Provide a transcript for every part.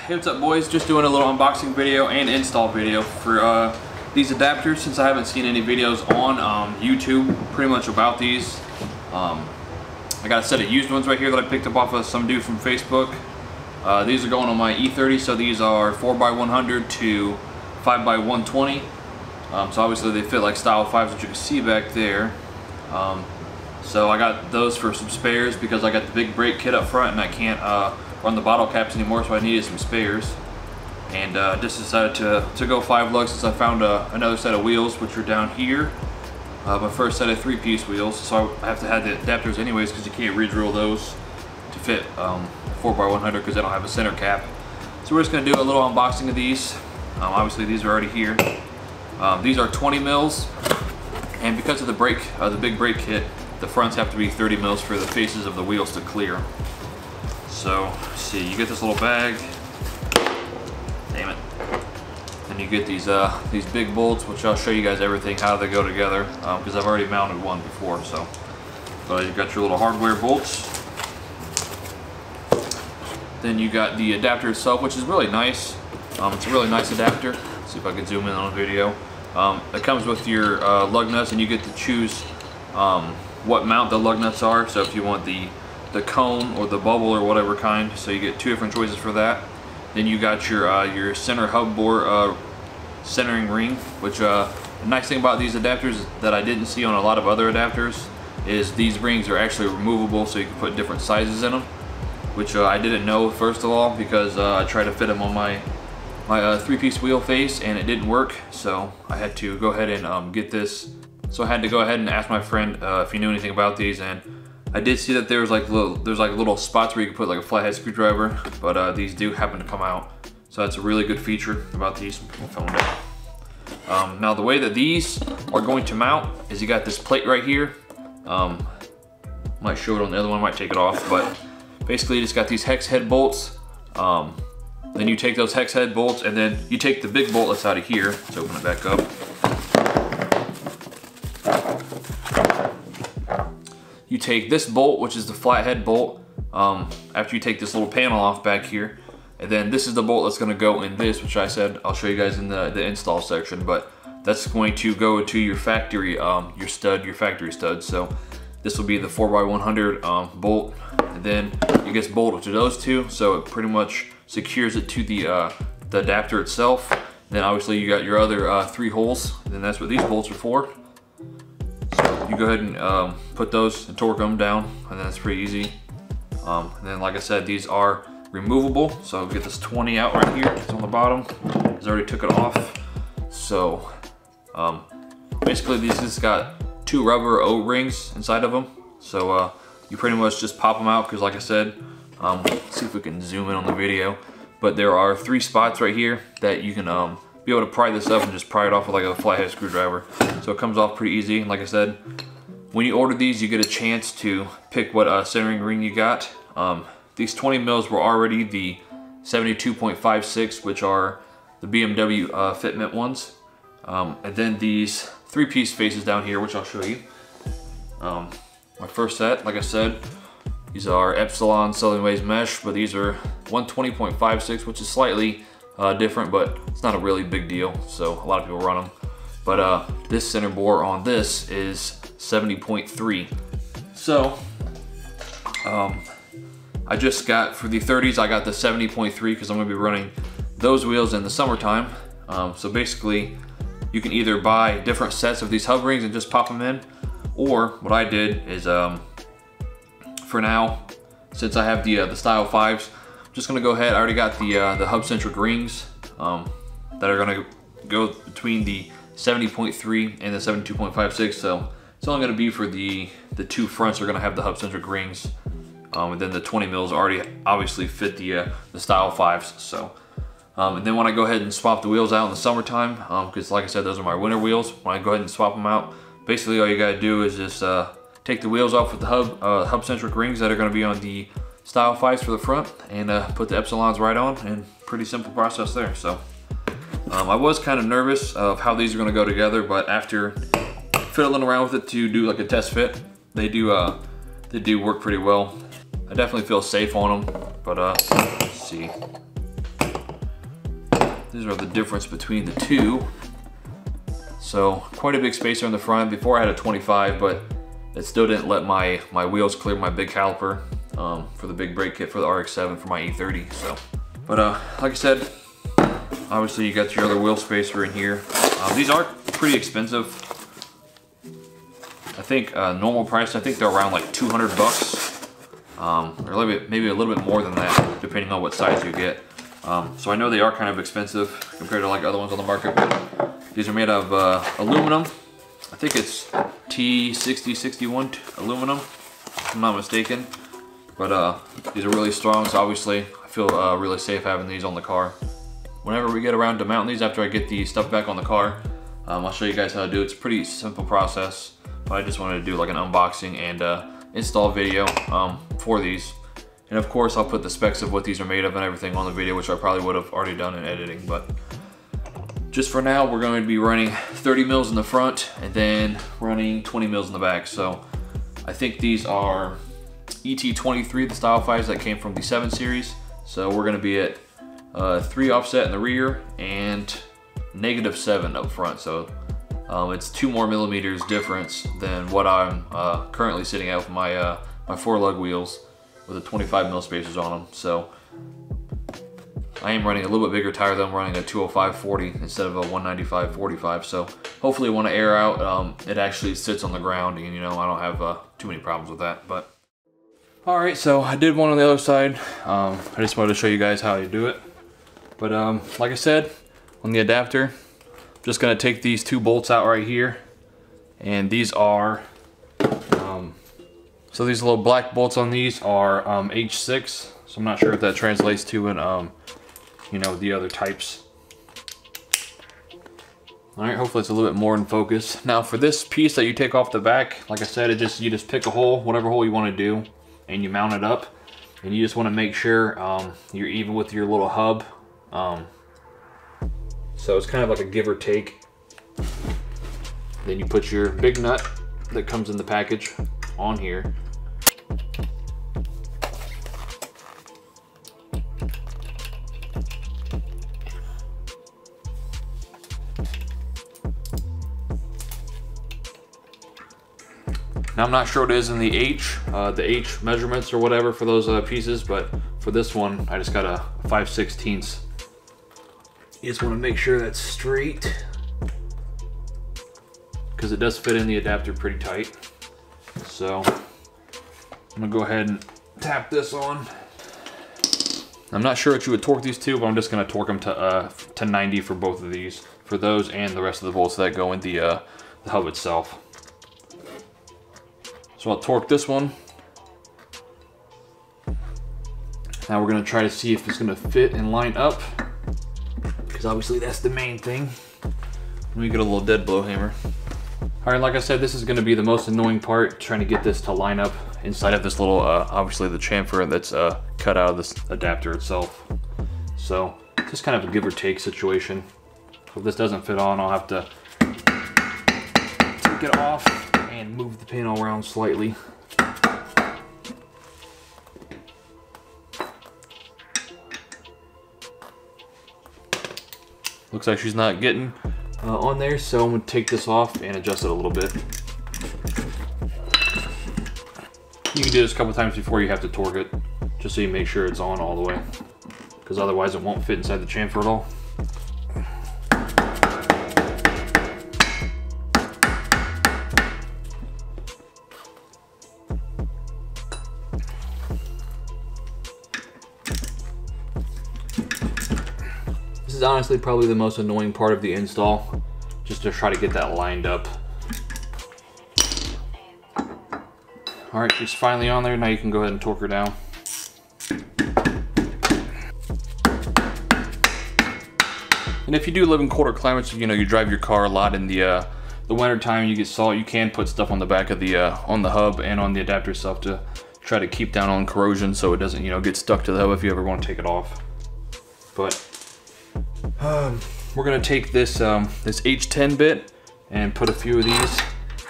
Hey, what's up boys? Just doing a little unboxing video and install video for these adapters, since I haven't seen any videos on YouTube pretty much about these. I got a set of used ones right here that I picked up off of some dude from Facebook. These are going on my E30, so these are 4x100 to 5x120. So obviously they fit like style 5s, which you can see back there. So I got those for some spares because I got the big brake kit up front and I can't run the bottle caps anymore, so I needed some spares. And just decided to go 5 lugs since I found another set of wheels, which are down here. My first set of 3-piece wheels, so I have to have the adapters anyways because you can't re-drill those to fit 4x100 because they don't have a center cap. So we're just going to do a little unboxing of these. Obviously these are already here. These are 20 mils, and because of the big brake kit, the fronts have to be 30 mils for the faces of the wheels to clear. So, let's see, you get this little bag. Damn it. And you get these big bolts, which I'll show you guys everything, how they go together, because I've already mounted one before. So, but you got your little hardware bolts. Then you got the adapter itself, which is really nice. It's a really nice adapter. Let's see if I can zoom in on a video. It comes with your lug nuts, and you get to choose what mount the lug nuts are. So if you want the cone or the bubble or whatever kind, so you get 2 different choices for that. Then you got your center hub bore centering ring, which the nice thing about these adapters that I didn't see on a lot of other adapters is these rings are actually removable, so you can put different sizes in them, which I didn't know first of all, because I tried to fit them on my 3-piece wheel face and it didn't work. So I had to go ahead and get this. So I had to go ahead and ask my friend if he knew anything about these, and I did see that there's like little spots where you can put like a flathead screwdriver, but these do happen to come out. So that's a really good feature about these. Put my phone down. Now the way that these are going to mount is you got this plate right here. Might show it on the other one, might take it off, but basically you just got these hex head bolts. Then you take those hex head bolts and then you take the big bolt that's out of here. Let's open it back up. You take this bolt, which is the flathead bolt, after you take this little panel off back here, and then this is the bolt that's going to go in this, which I said I'll show you guys in the install section, but that's going to go to your factory, your factory stud. So this will be the 4x100 bolt, and then you get bolted to those two, so it pretty much secures it to the adapter itself. And then obviously you got your other 3 holes, and then that's what these bolts are for. So you go ahead and put those and torque them down, and then it's pretty easy. And then like I said, these are removable, so I'll get this 20 out right here. It's on the bottom, because I already took it off. So basically these just got 2 rubber O-rings inside of them. So you pretty much just pop them out, because like I said, let's see if we can zoom in on the video, but there are 3 spots right here that you can be able to pry this up and just pry it off with like a flathead screwdriver. So it comes off pretty easy. And like I said, when you order these, you get a chance to pick what centering ring you got. These 20 mils were already the 72.56, which are the BMW fitment ones. And then these 3-piece faces down here, which I'll show you. My first set, like I said, these are Epsilon Southern Ways mesh, but these are 120.56, which is slightly different, but it's not a really big deal, so a lot of people run them. But this center bore on this is 70.3. So I just got, for the 30s, I got the 70.3 because I'm going to be running those wheels in the summertime. So basically you can either buy different sets of these hub rings and just pop them in, or what I did is for now, since I have the style 5s, I'm just gonna go ahead. I already got the hub centric rings that are gonna go between the 70.3 and the 72.56. So it's only gonna be for the 2 fronts are gonna have the hub centric rings, and then the 20 mils already obviously fit the style 5s. So and then when I go ahead and swap the wheels out in the summertime, because like I said, those are my winter wheels. When I go ahead and swap them out, basically all you gotta do is just take the wheels off with the hub centric rings that are going to be on the style 5s for the front, and put the Epsilons right on, and pretty simple process there. So I was kind of nervous of how these are going to go together, but after fiddling around with it to do like a test fit, they do work pretty well. I definitely feel safe on them, but let's see. these are the difference between the two. So quite a big spacer in the front. Before I had a 25, but it still didn't let my wheels clear my big caliper for the big brake kit for the RX-7 for my E30. So, but like I said, obviously you got your other wheel spacer in here. These are pretty expensive. I think normal price, I think they're around like 200 bucks. Or a little bit, maybe a little bit more than that, depending on what size you get. So I know they are kind of expensive compared to like other ones on the market, but these are made of aluminum. I think it's T6061 aluminum, if I'm not mistaken. But these are really strong, so obviously I feel really safe having these on the car. Whenever we get around to mounting these after I get the stuff back on the car, I'll show you guys how to do it. It's a pretty simple process, but I just wanted to do like an unboxing and install video for these. And of course I'll put the specs of what these are made of and everything on the video, which I probably would have already done in editing. But just for now, we're going to be running 30 mils in the front and then running 20 mils in the back. So I think these are ET23, the style 5s that came from the 7 series. So we're going to be at 3 offset in the rear and -7 up front. So it's 2 more millimeters difference than what I'm currently sitting at with my 4 lug wheels with the 25 mil spacers on them. So I am running a little bit bigger tire than I'm running a 205/40 instead of a 195/45. So hopefully when I air out, it actually sits on the ground, and you know, I don't have too many problems with that. But all right, so I did one on the other side. I just wanted to show you guys how you do it. But like I said, on the adapter, I'm just gonna take these 2 bolts out right here, and these are so these little black bolts on these are H6. So I'm not sure if that translates to an you know, the other types. All right, hopefully it's a little bit more in focus. Now for this piece that you take off the back, like I said, you just pick a hole, whatever hole you want to do, and you mount it up. And you just want to make sure you're even with your little hub. So it's kind of like a give or take. Then you put your big nut that comes in the package on here. Now I'm not sure what it is in the H measurements or whatever for those pieces, but for this one, I just got a 5/16. You just want to make sure that's straight, because it does fit in the adapter pretty tight. So I'm gonna go ahead and tap this on. I'm not sure what you would torque these to, but I'm just gonna torque them to 90 for both of these, for those and the rest of the bolts that go in the hub itself. So I'll torque this one. Now we're gonna try to see if it's gonna fit and line up, because obviously that's the main thing. Let me get a little dead blow hammer. All right, like I said, this is gonna be the most annoying part, trying to get this to line up inside of this little, obviously the chamfer that's cut out of this adapter itself. So just kind of a give or take situation. If this doesn't fit on, I'll have to take it off and move the panel around slightly. Looks like she's not getting on there, so I'm gonna take this off and adjust it a little bit. You can do this a couple times before you have to torque it, just so you make sure it's on all the way, because otherwise it won't fit inside the chamfer at all. This is honestly probably the most annoying part of the install, just to try to get that lined up. All right, she's finally on there. Now you can go ahead and torque her down. And if you do live in colder climates, you know, you drive your car a lot in the winter time, you get salt, you can put stuff on the back of the on the hub and on the adapter itself to try to keep down on corrosion, so it doesn't, you know, get stuck to the hub if you ever want to take it off. But we're gonna take this this H10 bit and put a few of these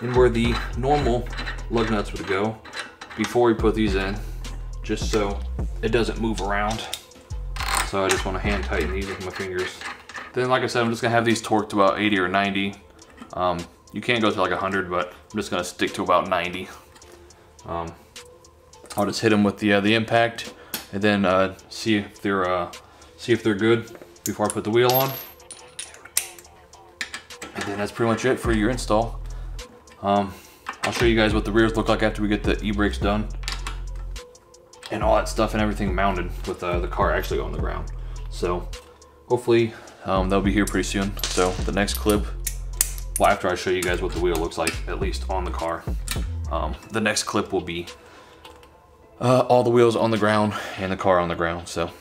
in where the normal lug nuts would go before we put these in, just so it doesn't move around. So I just want to hand tighten these with my fingers. Then like I said, I'm just gonna have these torqued to about 80 or 90. You can't go to like 100, but I'm just gonna stick to about 90. I'll just hit them with the impact, and then see if they're good before I put the wheel on. And then that's pretty much it for your install. I'll show you guys what the rears look like after we get the e-brakes done and all that stuff and everything mounted with the car actually on the ground. So hopefully they'll be here pretty soon. So the next clip, well, after I show you guys what the wheel looks like, at least on the car, the next clip will be all the wheels on the ground and the car on the ground. So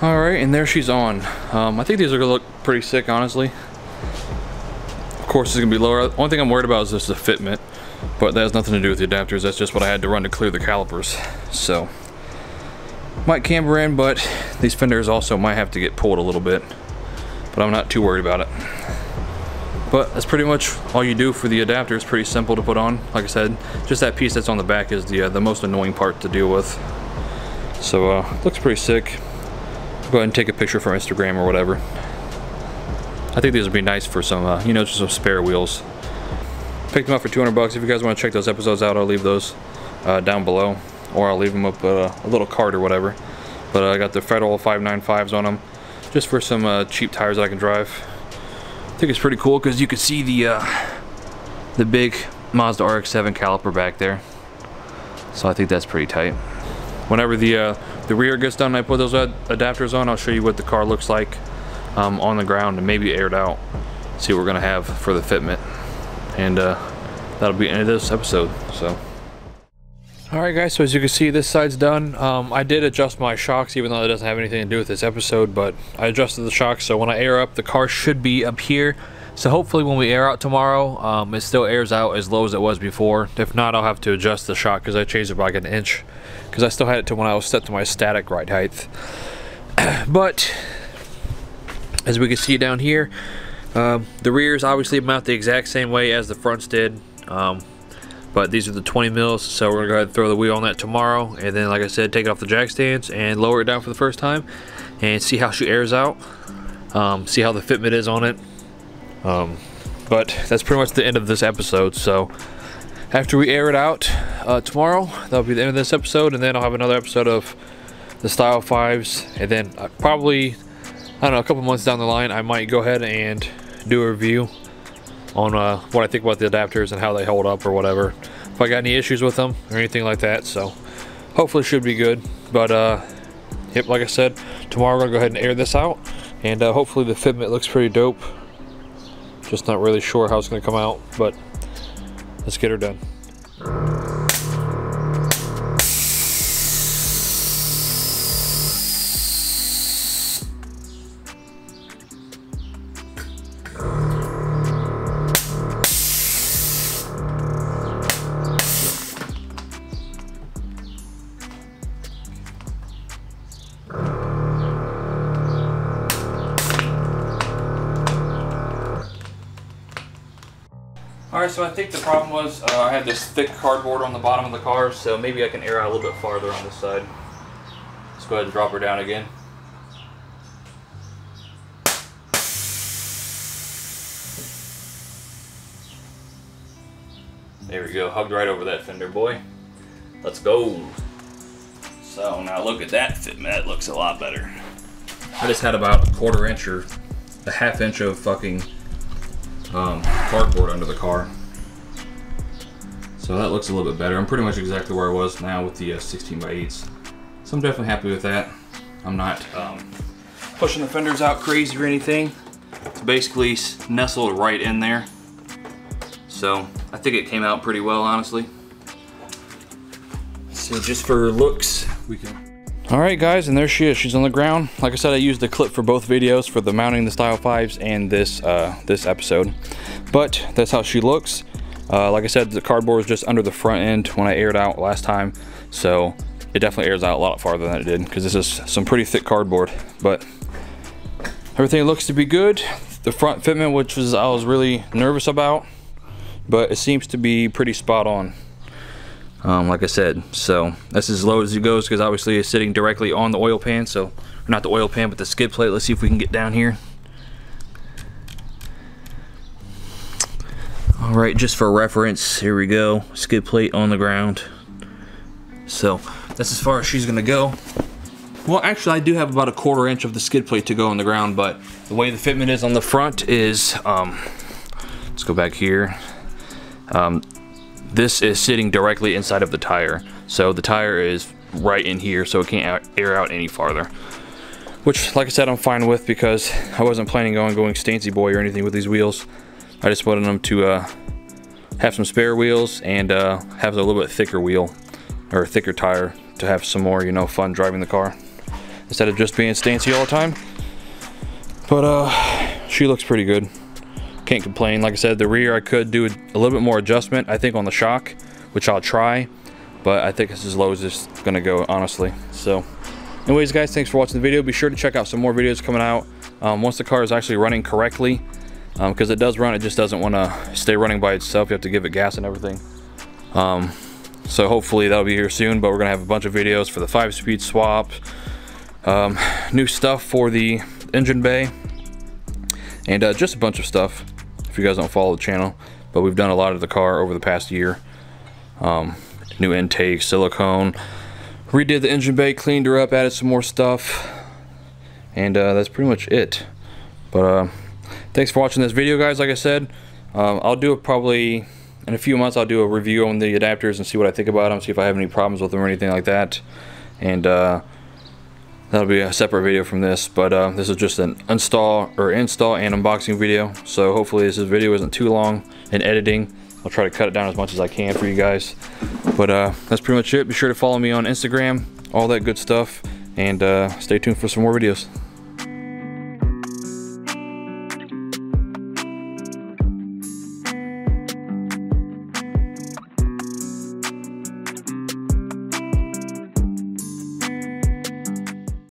alright, and there she's on. I think these are gonna look pretty sick, honestly. Of course, it's gonna be lower. The only thing I'm worried about is just the fitment, but that has nothing to do with the adapters. That's just what I had to run to clear the calipers. So, might camber in, but these fenders also might have to get pulled a little bit. But I'm not too worried about it. But that's pretty much all you do for the adapter. It's pretty simple to put on. Like I said, just that piece that's on the back is the most annoying part to deal with. So, looks pretty sick. Go ahead and take a picture for Instagram or whatever. I think these would be nice for some, you know, just some spare wheels. Picked them up for 200 bucks. If you guys want to check those episodes out, I'll leave those down below, or I'll leave them up a little card or whatever. But I got the Federal 595s on them, just for some cheap tires that I can drive. I think it's pretty cool because you can see the big Mazda RX-7 caliper back there. So I think that's pretty tight. Whenever the rear gets done and I put those adapters on, I'll show you what the car looks like on the ground and maybe aired out. See what we're gonna have for the fitment. And that'll be the end of this episode. So, alright guys, so as you can see, this side's done. I did adjust my shocks, even though it doesn't have anything to do with this episode, but I adjusted the shocks, so when I air up, the car should be up here. So hopefully when we air out tomorrow, it still airs out as low as it was before. If not, I'll have to adjust the shock because I changed it by like an inch, because I still had it to when I was set to my static ride height. But as we can see down here, the rears obviously mount the exact same way as the fronts did. But these are the 20 mils, so we're gonna go ahead and throw the wheel on that tomorrow, and then like I said, take it off the jack stands and lower it down for the first time and see how she airs out, see how the fitment is on it. But that's pretty much the end of this episode. So after we air it out tomorrow, that'll be the end of this episode, and then I'll have another episode of the Style 5s, and then probably, I don't know, a couple months down the line, I might go ahead and do a review on what I think about the adapters and how they hold up or whatever, if I got any issues with them or anything like that. So hopefully it should be good. But yep, like I said, tomorrow we're gonna go ahead and air this out, and hopefully the fitment looks pretty dope. Just not really sure how it's gonna come out, but let's get her done. Alright, so I think the problem was I had this thick cardboard on the bottom of the car, so maybe I can air out a little bit farther on this side. Let's go ahead and drop her down again. There we go, hugged right over that fender, boy. Let's go. So now look at that fitment, that looks a lot better. I just had about a quarter inch or a half inch of fucking cardboard under the car. So that looks a little bit better. I'm pretty much exactly where I was now with the 16x8s. So I'm definitely happy with that. I'm not pushing the fenders out crazy or anything. It's basically nestled right in there. So I think it came out pretty well, honestly. So just for looks, we can. All right guys, and there she is, she's on the ground. Like I said, I used the clip for both videos, for the mounting the Style 5s and this episode. But that's how she looks. Like I said, the cardboard is just under the front end when I aired out last time. So it definitely airs out a lot farther than it did, because this is some pretty thick cardboard. But everything looks to be good. The front fitment, which I was really nervous about, but it seems to be pretty spot on. Like I said, so that's as low as it goes, because obviously it's sitting directly on the oil pan. So not the oil pan, but the skid plate. Let's see if we can get down here. All right, just for reference, here we go, skid plate on the ground. So that's as far as she's gonna go. Well, actually I do have about a 1/4 inch of the skid plate to go on the ground, but the way the fitment is on the front is, let's go back here. This is sitting directly inside of the tire. So the tire is right in here, so it can't air out any farther. Which, like I said, I'm fine with, because I wasn't planning on going Stancy Boy or anything with these wheels. I just wanted them to have some spare wheels and have a little bit thicker wheel, or a thicker tire, to have some more, you know, fun driving the car, instead of just being Stancy all the time. But she looks pretty good. Can't complain. Like I said, the rear I could do a little bit more adjustment, I think, on the shock, which I'll try, but I think it's as low as it's gonna go, honestly. So anyways guys, thanks for watching the video. Be sure to check out some more videos coming out once the car is actually running correctly, because it does run, it just doesn't want to stay running by itself. You have to give it gas and everything. So hopefully that'll be here soon, but we're gonna have a bunch of videos for the 5-speed swap, new stuff for the engine bay, and just a bunch of stuff if you guys don't follow the channel. But we've done a lot of the car over the past year. New intake, silicone, redid the engine bay, cleaned her up, added some more stuff, and that's pretty much it. But thanks for watching this video, guys. Like I said, I'll do it probably in a few months. I'll do a review on the adapters and see what I think about them, see if I have any problems with them or anything like that, and that'll be a separate video from this. But this is just an install and unboxing video, so hopefully this video isn't too long in editing. I'll try to cut it down as much as I can for you guys. But that's pretty much it. Be sure to follow me on Instagram, all that good stuff, and stay tuned for some more videos.